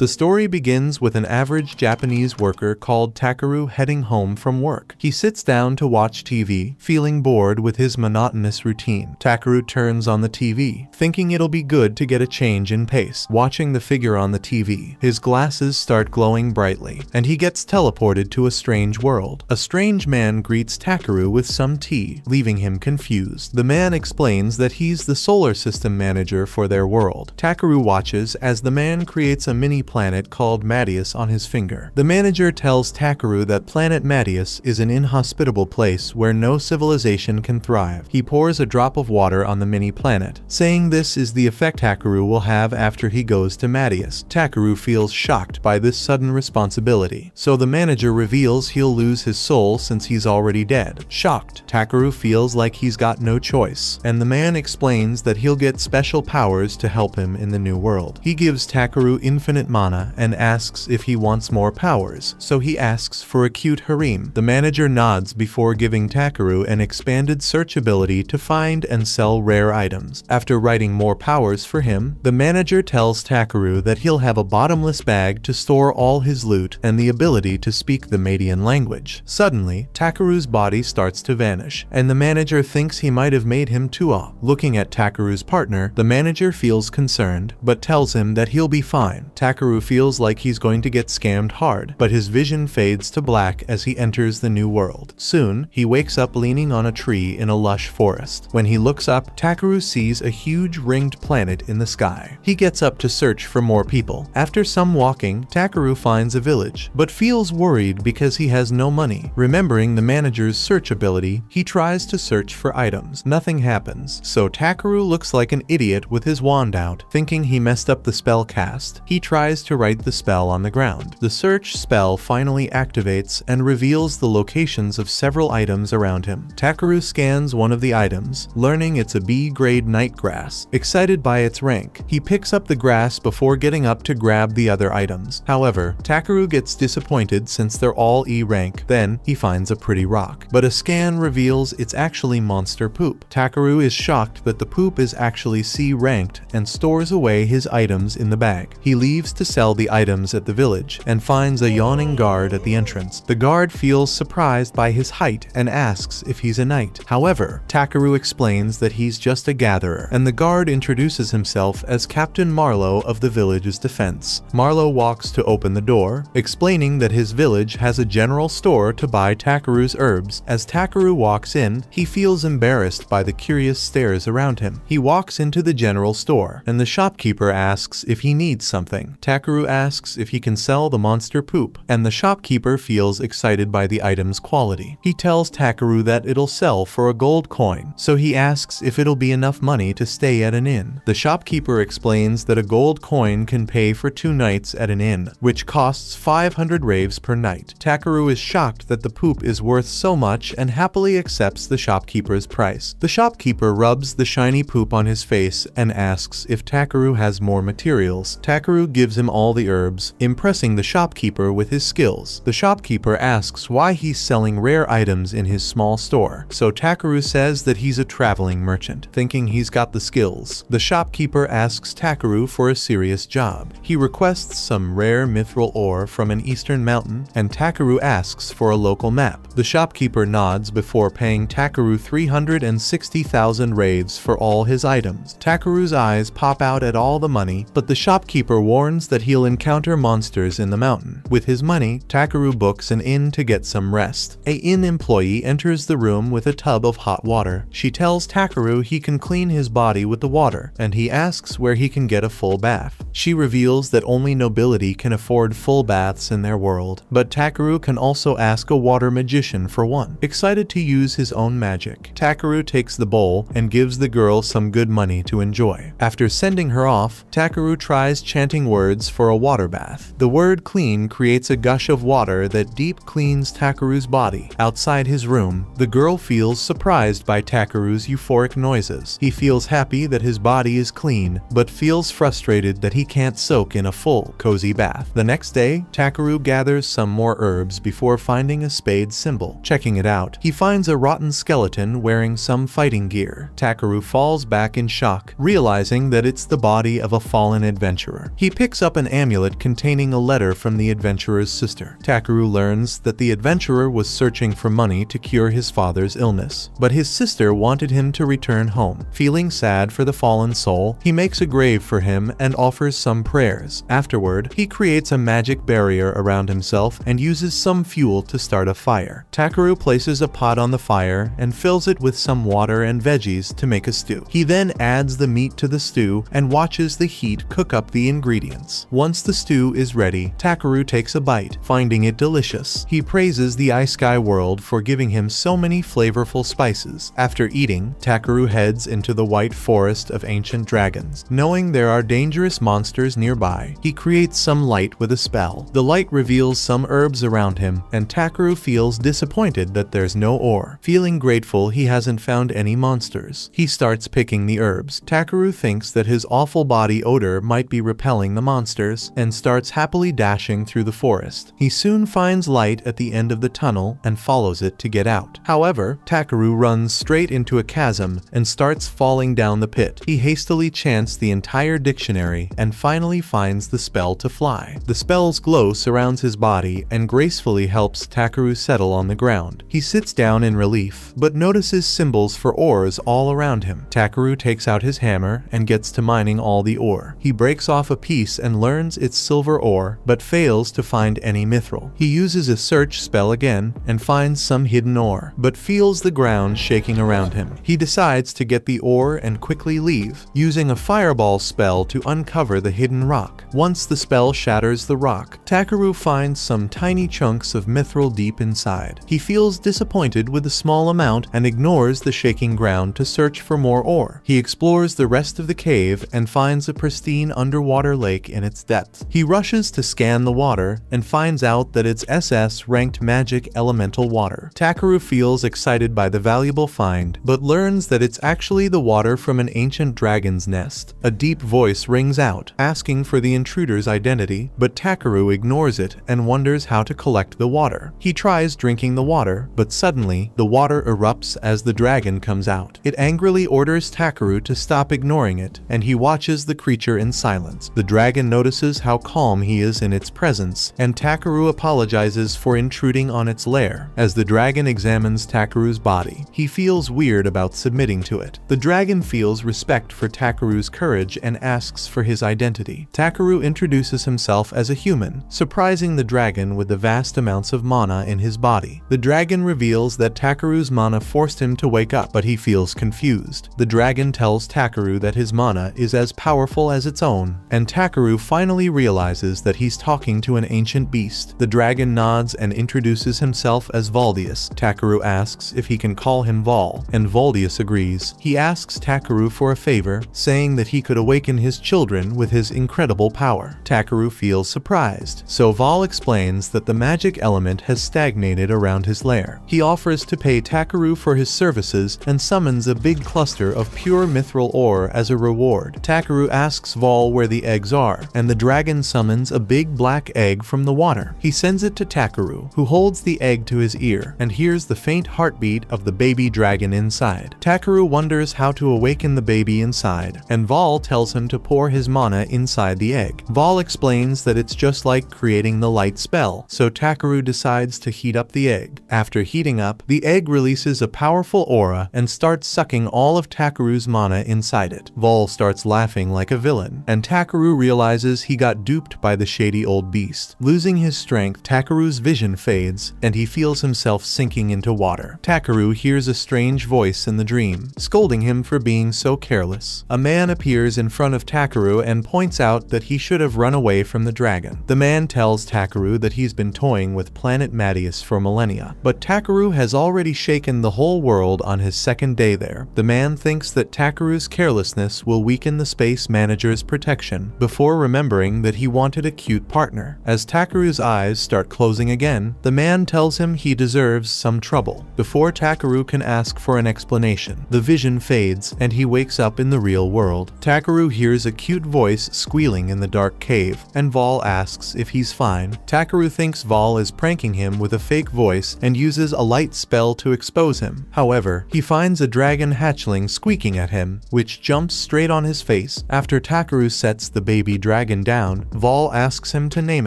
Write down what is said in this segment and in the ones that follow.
The story begins with an average Japanese worker called Takeru heading home from work. He sits down to watch TV, feeling bored with his monotonous routine. Takeru turns on the TV, thinking it'll be good to get a change in pace. Watching the figure on the TV, his glasses start glowing brightly, and he gets teleported to a strange world. A strange man greets Takeru with some tea, leaving him confused. The man explains that he's the solar system manager for their world. Takeru watches as the man creates a mini planet called Madius on his finger. The manager tells Takeru that planet Madius is an inhospitable place where no civilization can thrive. He pours a drop of water on the mini planet, saying this is the effect Takeru will have after he goes to Madius. Takeru feels shocked by this sudden responsibility, so the manager reveals he'll lose his soul since he's already dead. Shocked, Takeru feels like he's got no choice, and the man explains that he'll get special powers to help him in the new world. He gives Takeru infinite mana and asks if he wants more powers, so he asks for a cute harem. The manager nods before giving Takeru an expanded search ability to find and sell rare items. After writing more powers for him, the manager tells Takeru that he'll have a bottomless bag to store all his loot and the ability to speak the Madian language. Suddenly, Takeru's body starts to vanish, and the manager thinks he might have made him too off. Looking at Takeru's partner, the manager feels concerned, but tells him that he'll be fine. Takeru feels like he's going to get scammed hard, but his vision fades to black as he enters the new world. Soon, he wakes up leaning on a tree in a lush forest. When he looks up, Takeru sees a huge ringed planet in the sky. He gets up to search for more people. After some walking, Takeru finds a village, but feels worried because he has no money. Remembering the manager's search ability, he tries to search for items. Nothing happens, so Takeru looks like an idiot with his wand out, thinking he messed up the spell cast. He tries to write the spell on the ground. The search spell finally activates and reveals the locations of several items around him. Takeru scans one of the items, learning it's a B-grade night grass. Excited by its rank, he picks up the grass before getting up to grab the other items. However, Takeru gets disappointed since they're all E rank. Then, he finds a pretty rock, but a scan reveals it's actually monster poop. Takeru is shocked that the poop is actually C ranked and stores away his items in the bag. He leaves to sell the items at the village and finds a yawning guard at the entrance. The guard feels surprised by his height and asks if he's a knight. However, Takeru explains that he's just a gatherer, and the guard introduces himself as Captain Marlowe of the village's defense. Marlowe walks to open the door, explaining that his village has a general store to buy Takeru's herbs. As Takeru walks in, he feels embarrassed by the curious stares around him. He walks into the general store, and the shopkeeper asks if he needs something. Takeru asks if he can sell the monster poop, and the shopkeeper feels excited by the item's quality. He tells Takeru that it'll sell for a gold coin, so he asks if it'll be enough money to stay at an inn. The shopkeeper explains that a gold coin can pay for 2 nights at an inn, which costs 500 raves per night. Takeru is shocked that the poop is worth so much and happily accepts the shopkeeper's price. The shopkeeper rubs the shiny poop on his face and asks if Takeru has more materials. Takeru gives him all the herbs, impressing the shopkeeper with his skills. The shopkeeper asks why he's selling rare items in his small store, so Takeru says that he's a traveling merchant, thinking he's got the skills. The shopkeeper asks Takeru for a serious job. He requests some rare mithril ore from an eastern mountain, and Takeru asks for a local map. The shopkeeper nods before paying Takeru 360,000 raves for all his items. Takeru's eyes pop out at all the money, but the shopkeeper warns that he'll encounter monsters in the mountain. With his money, Takeru books an inn to get some rest. A inn employee enters the room with a tub of hot water. She tells Takeru he can clean his body with the water, and he asks where he can get a full bath. She reveals that only nobility can afford full baths in their world, but Takeru can also ask a water magician for one. Excited to use his own magic, Takeru takes the bowl and gives the girl some good money to enjoy. After sending her off, Takeru tries chanting words for a water bath. The word clean creates a gush of water that deep cleans Takeru's body. Outside his room, the girl feels surprised by Takeru's euphoric noises. He feels happy that his body is clean, but feels frustrated that he can't soak in a full, cozy bath. The next day, Takeru gathers some more herbs before finding a spade symbol. Checking it out, he finds a rotten skeleton wearing some fighting gear. Takeru falls back in shock, realizing that it's the body of a fallen adventurer. He picks up up an amulet containing a letter from the adventurer's sister. Takaru learns that the adventurer was searching for money to cure his father's illness, but his sister wanted him to return home. Feeling sad for the fallen soul, he makes a grave for him and offers some prayers. Afterward, he creates a magic barrier around himself and uses some fuel to start a fire. Takaru places a pot on the fire and fills it with some water and veggies to make a stew. He then adds the meat to the stew and watches the heat cook up the ingredients. Once the stew is ready, Takaru takes a bite, finding it delicious. He praises the Ice-Sky world for giving him so many flavorful spices. After eating, Takaru heads into the white forest of ancient dragons. Knowing there are dangerous monsters nearby, he creates some light with a spell. The light reveals some herbs around him, and Takaru feels disappointed that there's no ore. Feeling grateful he hasn't found any monsters, he starts picking the herbs. Takaru thinks that his awful body odor might be repelling the monsters, and starts happily dashing through the forest. He soon finds light at the end of the tunnel and follows it to get out. However, Takaru runs straight into a chasm and starts falling down the pit. He hastily chants the entire dictionary and finally finds the spell to fly. The spell's glow surrounds his body and gracefully helps Takaru settle on the ground. He sits down in relief, but notices symbols for ores all around him. Takaru takes out his hammer and gets to mining all the ore. He breaks off a piece and learns it's silver ore, but fails to find any mithril. He uses a search spell again and finds some hidden ore, but feels the ground shaking around him. He decides to get the ore and quickly leave, using a fireball spell to uncover the hidden rock. Once the spell shatters the rock, Takaru finds some tiny chunks of mithril deep inside. He feels disappointed with the small amount and ignores the shaking ground to search for more ore. He explores the rest of the cave and finds a pristine underwater lake in its depths. He rushes to scan the water and finds out that it's SS-ranked magic elemental water. Takaru feels excited by the valuable find, but learns that it's actually the water from an ancient dragon's nest. A deep voice rings out, asking for the intruder's identity, but Takaru ignores it and wonders how to collect the water. He tries drinking the water, but suddenly, the water erupts as the dragon comes out. It angrily orders Takaru to stop ignoring it, and he watches the creature in silence. The dragon notices how calm he is in its presence, and Takaru apologizes for intruding on its lair. As the dragon examines Takaru's body, he feels weird about submitting to it. The dragon feels respect for Takaru's courage and asks for his identity. Takaru introduces himself as a human, surprising the dragon with the vast amounts of mana in his body. The dragon reveals that Takaru's mana forced him to wake up, but he feels confused. The dragon tells Takaru that his mana is as powerful as its own, and Takaru finally realizes that he's talking to an ancient beast. The dragon nods and introduces himself as Valdius. Takaru asks if he can call him Val, and Valdius agrees. He asks Takaru for a favor, saying that he could awaken his children with his incredible power. Takaru feels surprised, so Val explains that the magic element has stagnated around his lair. He offers to pay Takaru for his services and summons a big cluster of pure mithril ore as a reward. Takaru asks Val where the eggs are, and the dragon summons a big black egg from the water. He sends it to Takaru, who holds the egg to his ear and hears the faint heartbeat of the baby dragon inside. Takaru wonders how to awaken the baby inside, and Val tells him to pour his mana inside the egg. Val explains that it's just like creating the light spell, so Takaru decides to heat up the egg. After heating up, the egg releases a powerful aura and starts sucking all of Takaru's mana inside it. Val starts laughing like a villain, and Takaru realizes he got duped by the shady old beast. Losing his strength, Takaru's vision fades, and he feels himself sinking into water. Takaru hears a strange voice in the dream, scolding him for being so careless. A man appears in front of Takaru and points out that he should have run away from the dragon. The man tells Takaru that he's been toying with planet Madius for millennia, but Takaru has already shaken the whole world on his second day there. The man thinks that Takaru's carelessness will weaken the space manager's protection, before remembering that he wanted a cute partner. As Takaru's eyes start closing again, the man tells him he deserves some trouble. Before Takaru can ask for an explanation, the vision fades and he wakes up in the real world. Takaru hears a cute voice squealing in the dark cave, and Val asks if he's fine. Takaru thinks Val is pranking him with a fake voice and uses a light spell to expose him. However, he finds a dragon hatchling squeaking at him, which jumps straight on his face. After Takaru sets the baby dragon dragon down, Vol asks him to name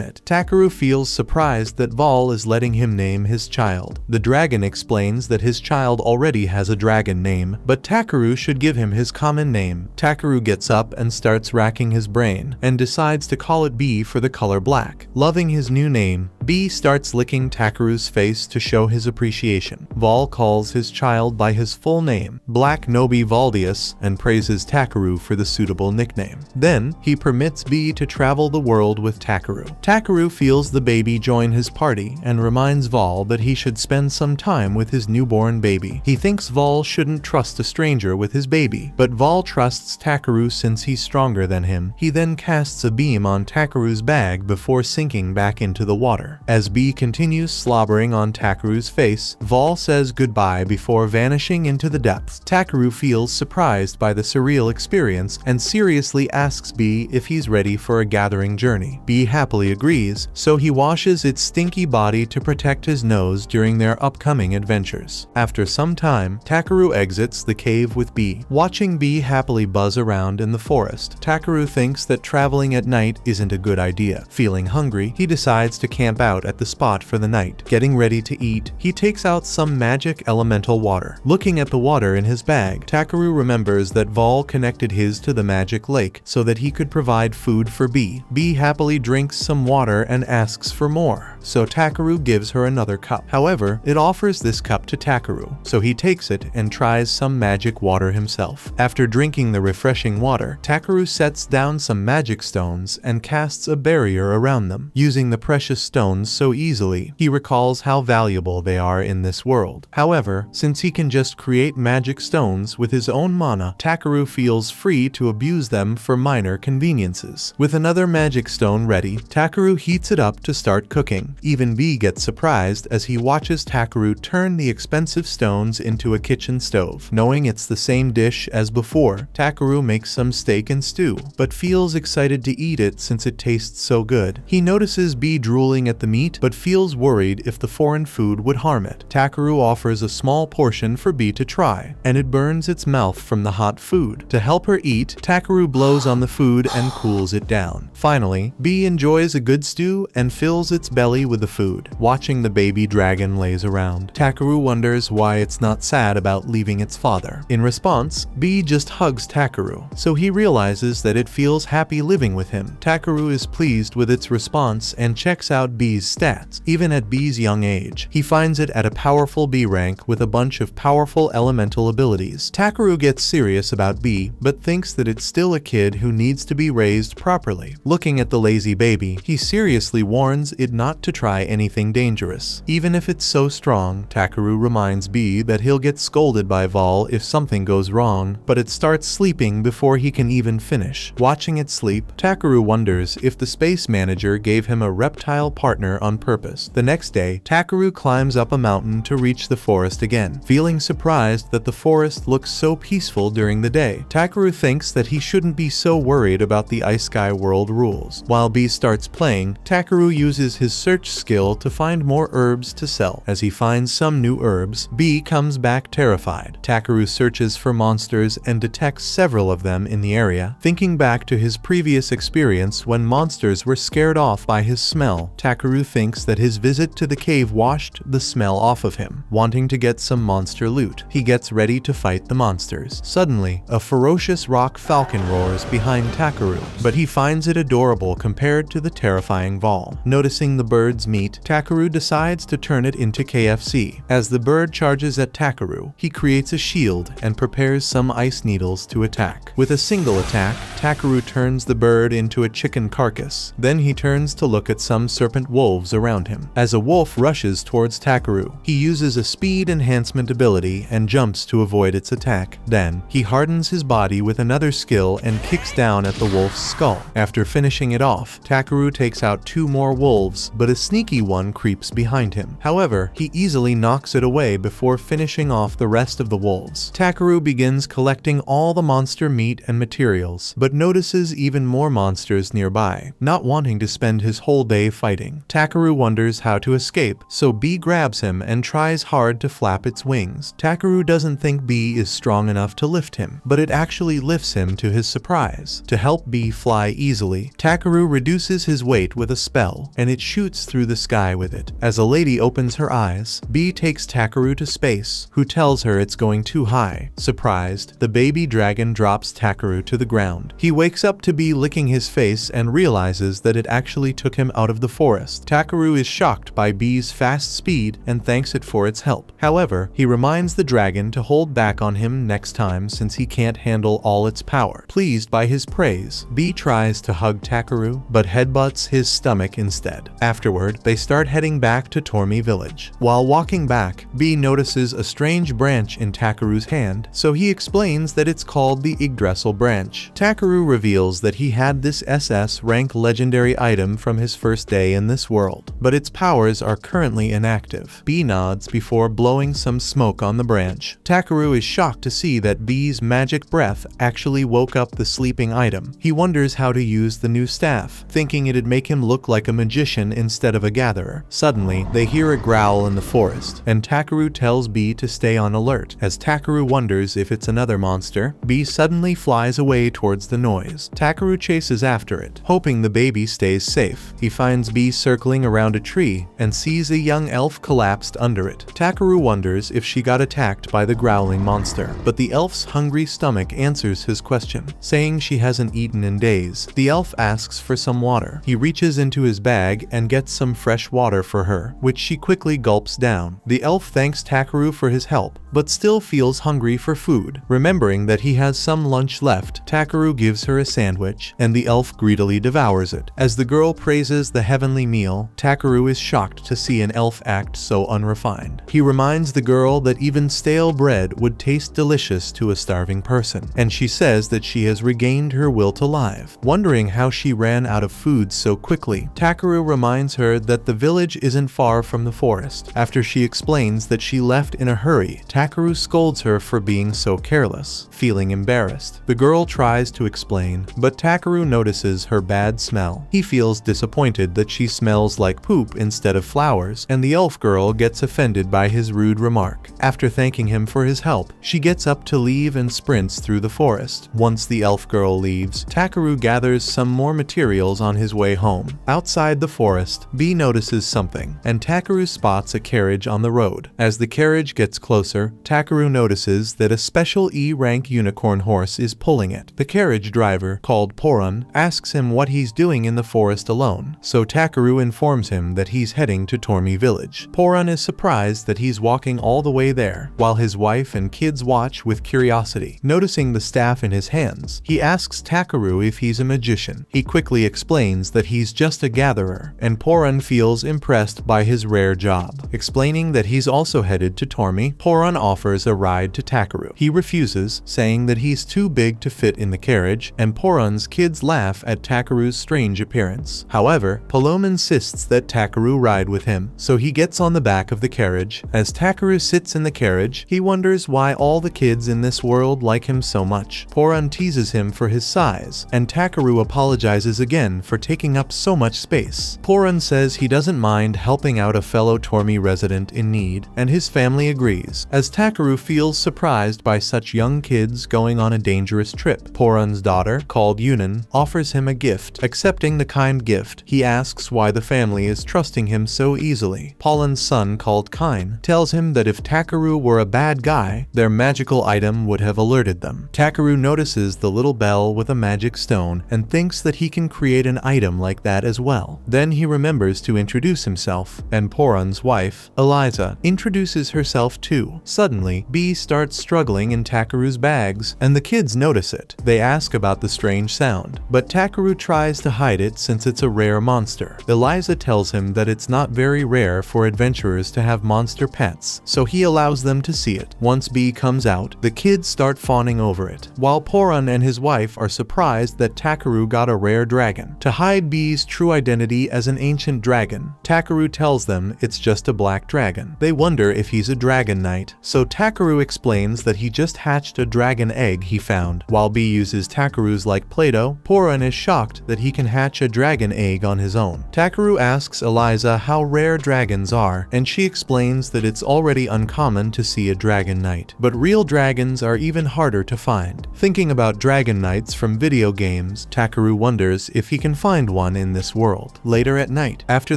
it. Takaru feels surprised that Vol is letting him name his child. The dragon explains that his child already has a dragon name, but Takaru should give him his common name. Takaru gets up and starts racking his brain, and decides to call it B for the color black. Loving his new name, B starts licking Takaru's face to show his appreciation. Vol calls his child by his full name, Black Nobi Valdius, and praises Takaru for the suitable nickname. Then, he permits B to travel the world with Takaru. Takaru feels the baby join his party and reminds Vol that he should spend some time with his newborn baby. He thinks Vol shouldn't trust a stranger with his baby, but Vol trusts Takaru since he's stronger than him. He then casts a beam on Takaru's bag before sinking back into the water. As B continues slobbering on Takaru's face, Vol says goodbye before vanishing into the depths. Takaru feels surprised by the surreal experience and seriously asks B if he's ready for a gathering journey. B happily agrees, so he washes its stinky body to protect his nose during their upcoming adventures. After some time, Takaru exits the cave with B. Watching B happily buzz around in the forest, Takaru thinks that traveling at night isn't a good idea. Feeling hungry, he decides to camp out at the spot for the night. Getting ready to eat, he takes out some magic elemental water. Looking at the water in his bag, Takaru remembers that Vol connected his to the magic lake so that he could provide food for B. B happily drinks some water and asks for more, so Takaru gives her another cup. However, it offers this cup to Takaru, so he takes it and tries some magic water himself. After drinking the refreshing water, Takaru sets down some magic stones and casts a barrier around them. Using the precious stones so easily, he recalls how valuable they are in this world. However, since he can just create magic stones with his own mana, Takaru feels free to abuse them for minor conveniences. With another magic stone ready, Takaru heats it up to start cooking. Even B gets surprised as he watches Takaru turn the expensive stones into a kitchen stove. Knowing it's the same dish as before, Takaru makes some steak and stew, but feels excited to eat it since it tastes so good. He notices B drooling at the meat, but feels worried if the foreign food would harm it. Takaru offers a small portion for B to try, and it burns its mouth from the hot food. To help her eat, Takaru blows on the food and cools it down. Finally, B enjoys a good stew and fills its belly with the food. Watching the baby dragon laze around, Takaru wonders why it's not sad about leaving its father. In response, B just hugs Takaru, so he realizes that it feels happy living with him. Takaru is pleased with its response and checks out B's stats. Even at B's young age, he finds it at a powerful B rank with a bunch of powerful elemental abilities. Takaru gets serious about B, but thinks that it's still a kid who needs to be raised properly. Looking at the lazy baby, he seriously warns it not to try anything dangerous. Even if it's so strong, Takaru reminds B that he'll get scolded by Vol if something goes wrong, but it starts sleeping before he can even finish. Watching it sleep, Takaru wonders if the space manager gave him a reptile partner on purpose. The next day, Takaru climbs up a mountain to reach the forest again. Feeling surprised that the forest looks so peaceful during the day, Takaru thinks that he shouldn't be so worried about the Ice Sky World rules. While B starts playing, Takaru uses his search skill to find more herbs to sell. As he finds some new herbs, B comes back terrified. Takaru searches for monsters and detects several of them in the area. Thinking back to his previous experience when monsters were scared off by his smell, Takaru thinks that his visit to the cave washed the smell off of him. Wanting to get some monster loot, he gets ready to fight the monsters. Suddenly, a ferocious rock falcon roars behind Takaru, but he finds it adorable compared to the terrifying Vol. Noticing the bird's meat, Takaru decides to turn it into KFC. As the bird charges at Takaru, he creates a shield and prepares some ice needles to attack. With a single attack, Takaru turns the bird into a chicken carcass. Then he turns to look at some serpent wolves around him. As a wolf rushes towards Takaru, he uses a speed enhancement ability and jumps to avoid its attack. Then, he hardens his body with another skill and kicks down at the wolf's skull. After finishing it off, Takaru takes out 2 more wolves, but is the sneaky one creeps behind him. However, he easily knocks it away before finishing off the rest of the wolves. Takaru begins collecting all the monster meat and materials, but notices even more monsters nearby. Not wanting to spend his whole day fighting, Takaru wonders how to escape, so Bee grabs him and tries hard to flap its wings. Takaru doesn't think Bee is strong enough to lift him, but it actually lifts him to his surprise. To help Bee fly easily, Takaru reduces his weight with a spell, and it shoots through the sky with it. As a lady opens her eyes, Bee takes Takaru to space, who tells her it's going too high. Surprised, the baby dragon drops Takaru to the ground. He wakes up to Bee licking his face and realizes that it actually took him out of the forest. Takaru is shocked by Bee's fast speed and thanks it for its help. However, he reminds the dragon to hold back on him next time since he can't handle all its power. Pleased by his praise, Bee tries to hug Takaru, but headbutts his stomach instead. Afterward, they start heading back to Tormi village. While walking back, Bee notices a strange branch in Takaru's hand, so he explains that it's called the Yggdrasil branch. Takaru reveals that he had this SS rank legendary item from his first day in this world, but its powers are currently inactive. Bee nods before blowing some smoke on the branch. Takaru is shocked to see that Bee's magic breath actually woke up the sleeping item. He wonders how to use the new staff, thinking it'd make him look like a magician instead of a gatherer. Suddenly, they hear a growl in the forest, and Takaru tells Bee to stay on alert. As Takaru wonders if it's another monster, Bee suddenly flies away towards the noise. Takaru chases after it, hoping the baby stays safe. He finds Bee circling around a tree and sees a young elf collapsed under it. Takaru wonders if she got attacked by the growling monster, but the elf's hungry stomach answers his question, saying she hasn't eaten in days. The elf asks for some water. He reaches into his bag and gets some fresh water for her, which she quickly gulps down. The elf thanks Takaru for his help, but still feels hungry for food. Remembering that he has some lunch left, Takaru gives her a sandwich, and the elf greedily devours it. As the girl praises the heavenly meal, Takaru is shocked to see an elf act so unrefined. He reminds the girl that even stale bread would taste delicious to a starving person, and she says that she has regained her will to live. Wondering how she ran out of food so quickly, Takaru reminds her that the village isn't far from the forest. After she explains that she left in a hurry, Takaru scolds her for being so careless. Feeling embarrassed, the girl tries to explain, but Takaru notices her bad smell. He feels disappointed that she smells like poop instead of flowers, and the elf girl gets offended by his rude remark. After thanking him for his help, she gets up to leave and sprints through the forest. Once the elf girl leaves, Takaru gathers some more materials on his way home. Outside the forest, Bee notices something, and Takaru spots a carriage on the road. As the carriage gets closer, Takaru notices that a special E-rank unicorn horse is pulling it. The carriage driver, called Poran, asks him what he's doing in the forest alone, so Takaru informs him that he's heading to Tormi village. Poran is surprised that he's walking all the way there, while his wife and kids watch with curiosity. Noticing the staff in his hands, he asks Takaru if he's a magician. He quickly explains that he's just a gatherer, and Poran feels impressed by his rare job. Explaining that he's also headed to Tormi, Poran offers a ride to Takaru. He refuses, saying that he's too big to fit in the carriage, and Poran's kids laugh at Takaru's strange appearance. However, Palom insists that Takaru ride with him, so he gets on the back of the carriage. As Takaru sits in the carriage, he wonders why all the kids in this world like him so much. Poran teases him for his size, and Takaru apologizes again for taking up so much space. Poran says he doesn't mind helping out a fellow Tormi resident in need, and his family agrees, as Takaru feels surprised by such young kids going on a dangerous trip. Poran's daughter, called Yunan, offers him a gift. Accepting the kind gift, he asks why the family is trusting him so easily. Polan's son, called Kine, tells him that if Takaru were a bad guy, their magical item would have alerted them. Takaru notices the little bell with a magic stone and thinks that he can create an item like that as well. Then he remembers to introduce himself, and Poran's wife, Eliza, introduces herself too. Suddenly, Bee starts struggling in Takaru's bags, and the kids notice it. They ask about the strange sound, but Takaru tries to hide it since it's a rare monster. Eliza tells him that it's not very rare for adventurers to have monster pets, so he allows them to see it. Once Bee comes out, the kids start fawning over it, while Poran and his wife are surprised that Takaru got a rare dragon. To hide Bee's true identity as an ancient ancient dragon. Takeru tells them it's just a black dragon. They wonder if he's a dragon knight, so Takeru explains that he just hatched a dragon egg he found. While B uses Takeru's like Play-Doh, Poran is shocked that he can hatch a dragon egg on his own. Takeru asks Eliza how rare dragons are, and she explains that it's already uncommon to see a dragon knight, but real dragons are even harder to find. Thinking about dragon knights from video games, Takeru wonders if he can find one in this world. Later at night, after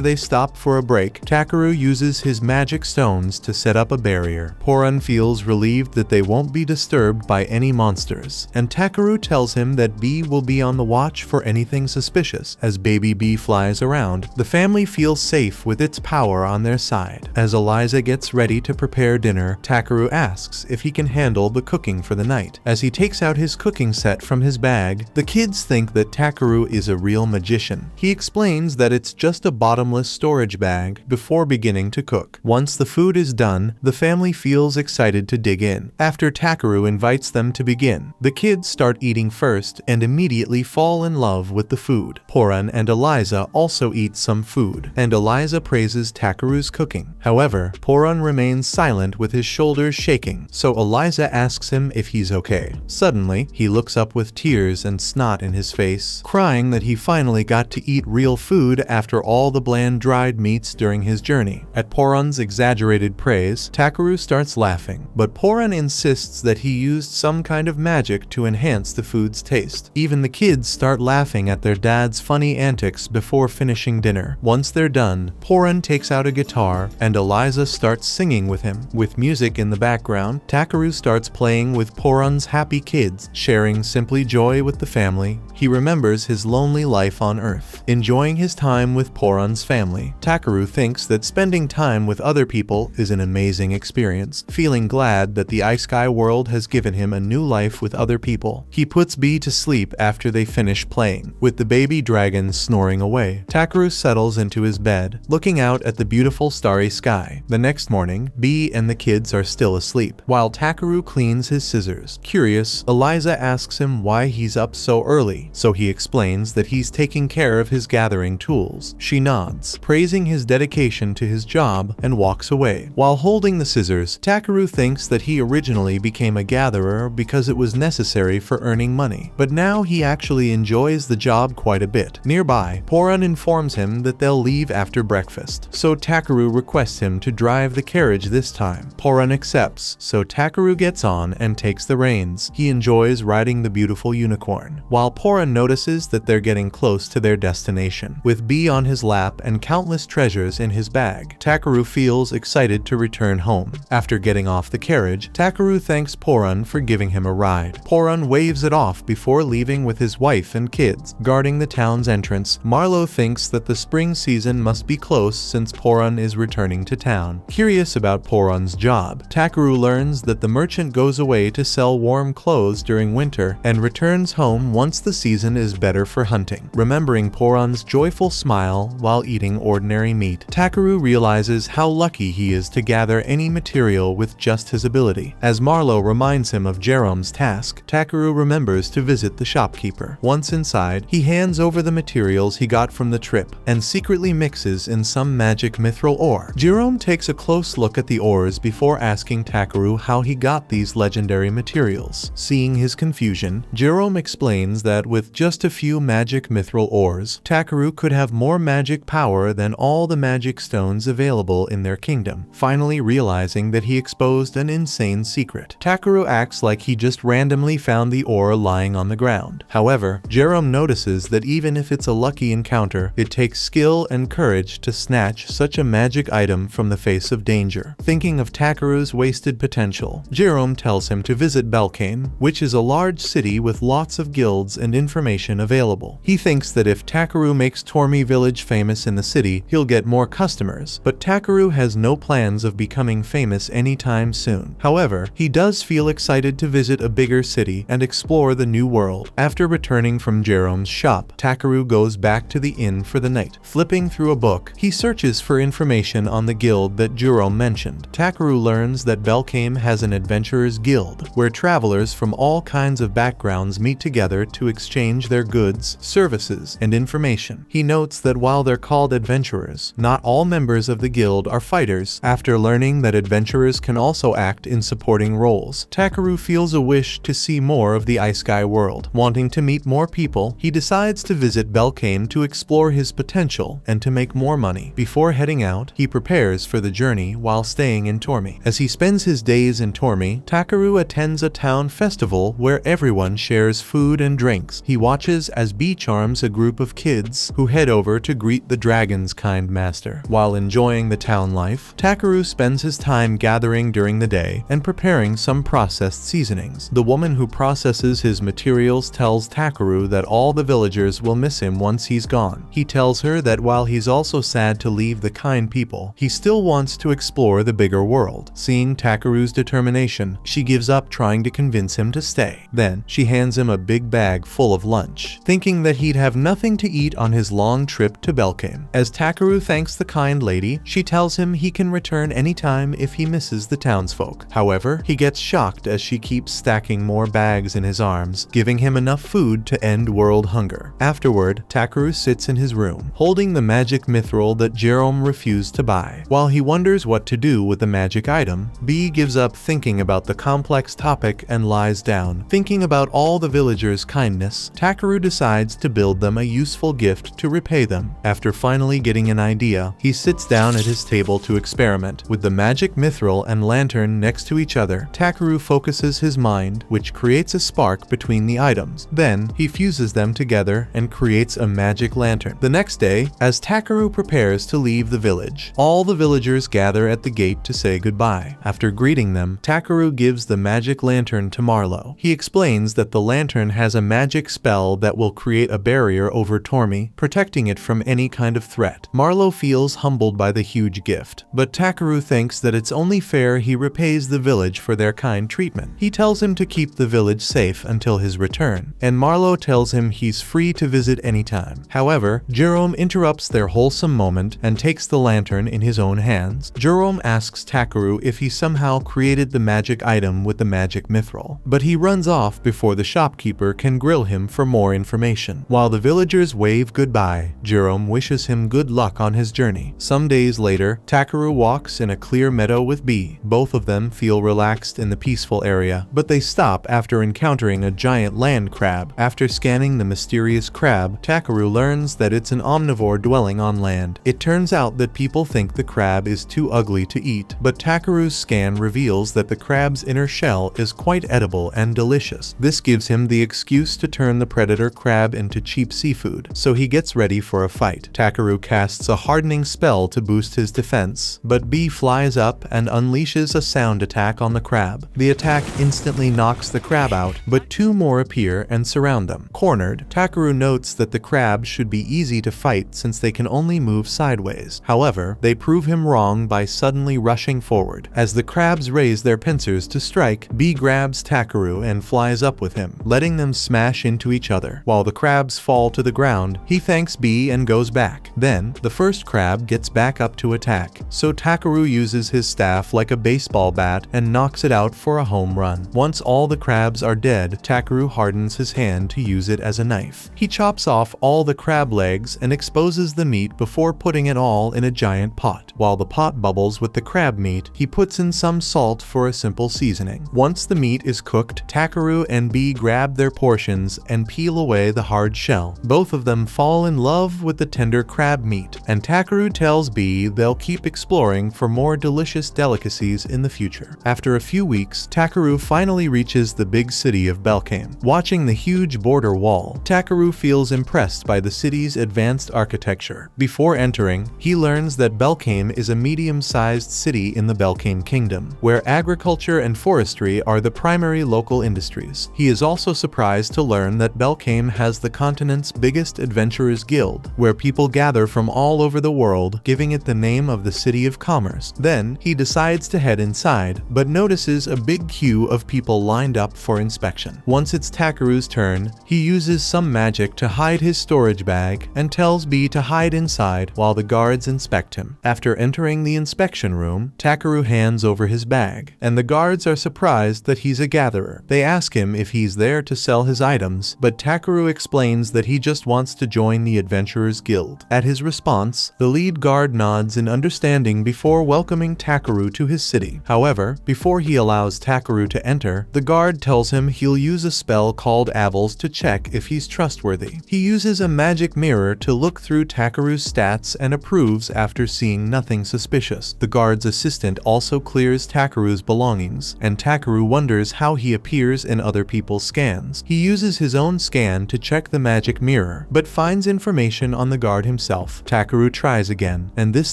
they stop for a break, Takeru uses his magic stones to set up a barrier. Poran feels relieved that they won't be disturbed by any monsters, and Takeru tells him that B will be on the watch for anything suspicious. As baby B flies around, the family feels safe with its power on their side. As Eliza gets ready to prepare dinner, Takeru asks if he can handle the cooking for the night. As he takes out his cooking set from his bag, the kids think that Takeru is a real magician. He explains that it's just a bottomless storage bag before beginning to cook. Once the food is done, the family feels excited to dig in. After Takeru invites them to begin, the kids start eating first and immediately fall in love with the food. Poran and Eliza also eat some food, and Eliza praises Takeru's cooking. However, Poran remains silent with his shoulders shaking, so Eliza asks him if he's okay. Suddenly, he looks up with tears and snot in his face, crying that he finally got to eat real food after all the bland dried meats during his journey. At Poran's exaggerated praise, Takeru starts laughing, but Poran insists that he used some kind of magic to enhance the food's taste. Even the kids start laughing at their dad's funny antics before finishing dinner. Once they're done, Poran takes out a guitar and Eliza starts singing with him. With music in the background, Takeru starts playing with Poran's happy kids, sharing simply joy with the family. He remembers his lonely life on Earth. Enjoying his time with Poran's family, Takeru thinks that spending time with other people is an amazing experience, feeling glad that the Isekai world has given him a new life with other people. He puts B to sleep after they finish playing, with the baby dragon snoring away. Takeru settles into his bed, looking out at the beautiful starry sky. The next morning, B and the kids are still asleep, while Takeru cleans his scissors. Curious, Eliza asks him why he's up so early, so he explains that he's taking care of his gathering tools. She nods, praising his dedication to his job, and walks away. While holding the scissors, Takeru thinks that he originally became a gatherer because it was necessary for earning money, but now he actually enjoys the job quite a bit. Nearby, Poran informs him that they'll leave after breakfast, so Takeru requests him to drive the carriage this time. Poran accepts, so Takeru gets on and takes the reins. He enjoys riding the beautiful unicorn, while Poran notices that they're getting close to their destination. With B on his lap and countless treasures in his bag, Takeru feels excited to return home. After getting off the carriage, Takeru thanks Poran for giving him a ride. Poran waves it off before leaving with his wife and kids. Guarding the town's entrance, Marlo thinks that the spring season must be close since Poran is returning to town. Curious about Poran's job, Takeru learns that the merchant goes away to sell warm clothes during winter and returns home once the season is better for hunting. Remembering Poran's joyful smile while eating ordinary meat, Takeru realizes how lucky he is to gather any material with just his ability. As Marlo reminds him of Jerome's task, Takeru remembers to visit the shopkeeper. Once inside, he hands over the materials he got from the trip and secretly mixes in some magic mithril ore. Jerome takes a close look at the ores before asking Takeru how he got these legendary materials. Seeing his confusion, Jerome explains that with just a few magic mithril ores, Takeru could have more magic power than all the magic stones available in their kingdom. Finally realizing that he exposed an insane secret, Takeru acts like he just randomly found the ore lying on the ground. However, Jerome notices that even if it's a lucky encounter, it takes skill and courage to snatch such a magic item from the face of danger. Thinking of Takeru's wasted potential, Jerome tells him to visit Belkane, which is a large city with lots of guilds and information available. He thinks that if Takeru makes Tormi village famous in the city, he'll get more customers, but Takeru has no plans of becoming famous anytime soon. However, he does feel excited to visit a bigger city and explore the new world. After returning from Jerome's shop, Takeru goes back to the inn for the night. Flipping through a book, he searches for information on the guild that Jerome mentioned. Takeru learns that Belkane has an adventurers guild, where travelers from all kinds of backgrounds meet together to exchange their goods, services, and information. He notes that while how they're called adventurers. Not all members of the guild are fighters. After learning that adventurers can also act in supporting roles, Takeru feels a wish to see more of the Ice Sky world. Wanting to meet more people, he decides to visit Belkane to explore his potential and to make more money. Before heading out, he prepares for the journey while staying in Tormi. As he spends his days in Tormi, Takeru attends a town festival where everyone shares food and drinks. He watches as Bee charms a group of kids who head over to greet the dragon's kind master. While enjoying the town life, Takeru spends his time gathering during the day and preparing some processed seasonings. The woman who processes his materials tells Takeru that all the villagers will miss him once he's gone. He tells her that while he's also sad to leave the kind people, he still wants to explore the bigger world. Seeing Takeru's determination, she gives up trying to convince him to stay. Then, she hands him a big bag full of lunch, thinking that he'd have nothing to eat on his long trip to Belkane. As Takeru thanks the kind lady, she tells him he can return anytime if he misses the townsfolk. However, he gets shocked as she keeps stacking more bags in his arms, giving him enough food to end world hunger. Afterward, Takeru sits in his room, holding the magic mithril that Jerome refused to buy. While he wonders what to do with the magic item, Bee gives up thinking about the complex topic and lies down. Thinking about all the villagers' kindness, Takeru decides to build them a useful gift to repay them. After finally getting an idea, he sits down at his table to experiment. With the magic mithril and lantern next to each other, Takeru focuses his mind, which creates a spark between the items. Then, he fuses them together and creates a magic lantern. The next day, as Takeru prepares to leave the village, all the villagers gather at the gate to say goodbye. After greeting them, Takeru gives the magic lantern to Marlowe. He explains that the lantern has a magic spell that will create a barrier over Tormi, protecting it from any kind of threat. Marlowe feels humbled by the huge gift, but Takeru thinks that it's only fair he repays the village for their kind treatment. He tells him to keep the village safe until his return, and Marlowe tells him he's free to visit anytime. However, Jerome interrupts their wholesome moment and takes the lantern in his own hands. Jerome asks Takeru if he somehow created the magic item with the magic mithril, but he runs off before the shopkeeper can grill him for more information. While the villagers wave goodbye, Jerome wishes him good luck on his journey. Some days later, Takeru walks in a clear meadow with Bee. Both of them feel relaxed in the peaceful area, but they stop after encountering a giant land crab. After scanning the mysterious crab, Takeru learns that it's an omnivore dwelling on land. It turns out that people think the crab is too ugly to eat, but Takeru's scan reveals that the crab's inner shell is quite edible and delicious. This gives him the excuse to turn the predator crab into cheap seafood, so he gets ready for a fight. Takeru casts a hardening spell to boost his defense, but Bee flies up and unleashes a sound attack on the crab. The attack instantly knocks the crab out, but two more appear and surround them. Cornered, Takeru notes that the crabs should be easy to fight since they can only move sideways. However, they prove him wrong by suddenly rushing forward. As the crabs raise their pincers to strike, Bee grabs Takeru and flies up with him, letting them smash into each other. While the crabs fall to the ground, he thanks Bee and goes back. Then, the first crab gets back up to attack, so Takeru uses his staff like a baseball bat and knocks it out for a home run. Once all the crabs are dead, Takeru hardens his hand to use it as a knife. He chops off all the crab legs and exposes the meat before putting it all in a giant pot. While the pot bubbles with the crab meat, he puts in some salt for a simple seasoning. Once the meat is cooked, Takeru and Bee grab their portions and peel away the hard shell. Both of them fall in love with the tender crab meat, and Takeru tells Bee they'll keep exploring for more delicious delicacies in the future. After a few weeks, Takeru finally reaches the big city of Belkane. Watching the huge border wall, Takeru feels impressed by the city's advanced architecture. Before entering, he learns that Belkane is a medium-sized city in the Belkane Kingdom, where agriculture and forestry are the primary local industries. He is also surprised to learn that Belkane has the continent's biggest adventurers guild, where people gather from all over the world, giving it the name of the City of Commerce. Then, he decides to head inside, but notices a big queue of people lined up for inspection. Once it's Takeru's turn, he uses some magic to hide his storage bag and tells Bee to hide inside while the guards inspect him. After entering the inspection room, Takeru hands over his bag, and the guards are surprised that he's a gatherer. They ask him if he's there to sell his items, but Takeru explains that he just wants to join the Adventurers guild. At his response, the lead guard nods in understanding before welcoming Takeru to his city. However, before he allows Takeru to enter, the guard tells him he'll use a spell called Avils to check if he's trustworthy. He uses a magic mirror to look through Takeru's stats and approves after seeing nothing suspicious. The guard's assistant also clears Takeru's belongings, and Takeru wonders how he appears in other people's scans. He uses his own scan to check the magic mirror, but finds information on the guard himself. Takeru tries again, and this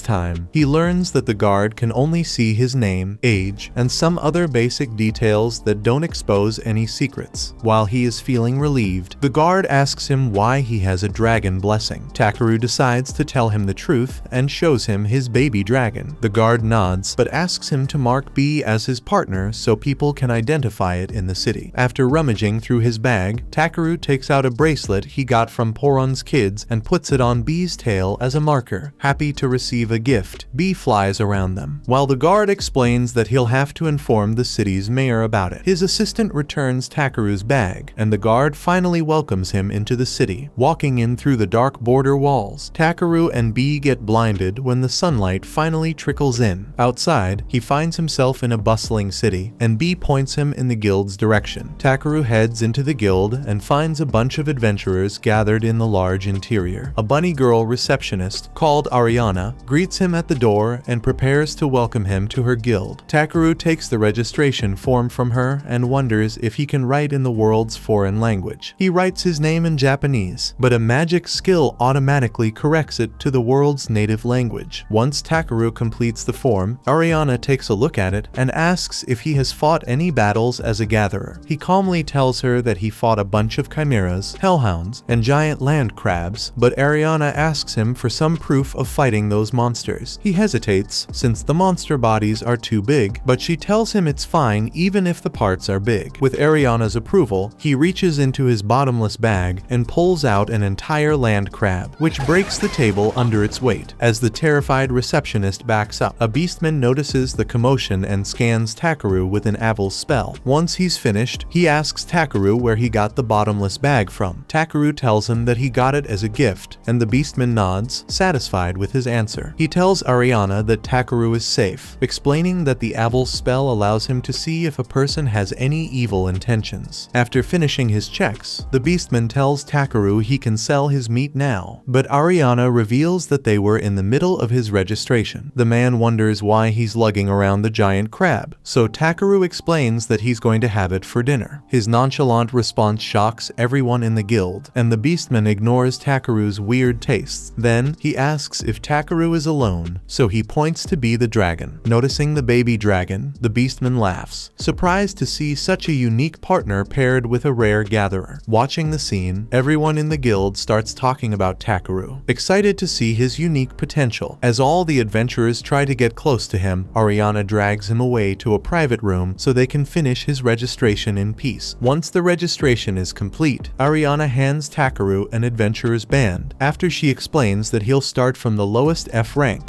time, he learns that the guard can only see his name, age, and some other basic details that don't expose any secrets. While he is feeling relieved, the guard asks him why he has a dragon blessing. Takeru decides to tell him the truth and shows him his baby dragon. The guard nods, but asks him to mark B as his partner so people can identify it in the city. After rummaging through his bag, Takeru takes out a bracelet he got from Poron's kids and puts it on B's tail as a marker. Happy to receive a gift, B flies around them, while the guard explains that he'll have to inform the city's mayor about it. His assistant returns Takeru's bag, and the guard finally welcomes him into the city. Walking in through the dark border walls, Takeru and B get blinded when the sunlight finally trickles in. Outside, he finds himself in a bustling city, and B points him in the guild's direction. Takeru heads into the guild and finds a bunch of adventurers gathered in the large interior. A bunny girl receptionist, called Ariana, greets him at the door and prepares to welcome him to her guild. Takeru takes the registration form from her and wonders if he can write in the world's foreign language. He writes his name in Japanese, but a magic skill automatically corrects it to the world's native language. Once Takeru completes the form, Ariana takes a look at it and asks if he has fought any battles as a gatherer. He calmly tells her that he fought a bunch of chimeras, hellhounds, and giant land crabs, but Ariana asks him for some proof of fighting those monsters. He hesitates since the monster bodies are too big, but she tells him it's fine even if the parts are big. With Ariana's approval, he reaches into his bottomless bag and pulls out an entire land crab, which breaks the table under its weight. As the terrified receptionist backs up, a beastman notices the commotion and scans Takeru with an Avils spell. Once he's finished, he asks Takeru where he got the bottomless bag from. Takeru tells him that he got it as a gift, and the beastman nods, satisfied with his answer. He tells Ariana that Takeru is safe, explaining that the Avils spell allows him to see if a person has any evil intentions. After finishing his checks, the beastman tells Takeru he can sell his meat now, but Ariana reveals that they were in the middle of his registration. The man wonders why he's lugging around the giant crab, so Takeru explains that he's going to have it for dinner. His nonchalant response shocks everyone in the guild, and the beastman ignores Takeru's weird tastes. Then, he asks if Takeru is alone, so he points to be the dragon. Noticing the baby dragon, the beastman laughs, surprised to see such a unique partner paired with a rare gatherer. Watching the scene, everyone in the guild starts talking about Takeru, excited to see his unique potential. As all the adventurers try to get close to him, Ariana drags him away to a private room so they can finish his registration in peace. Once the registration is complete, Ariana hands Takeru an adventurer's band, after she explains that he'll start from the lowest F rank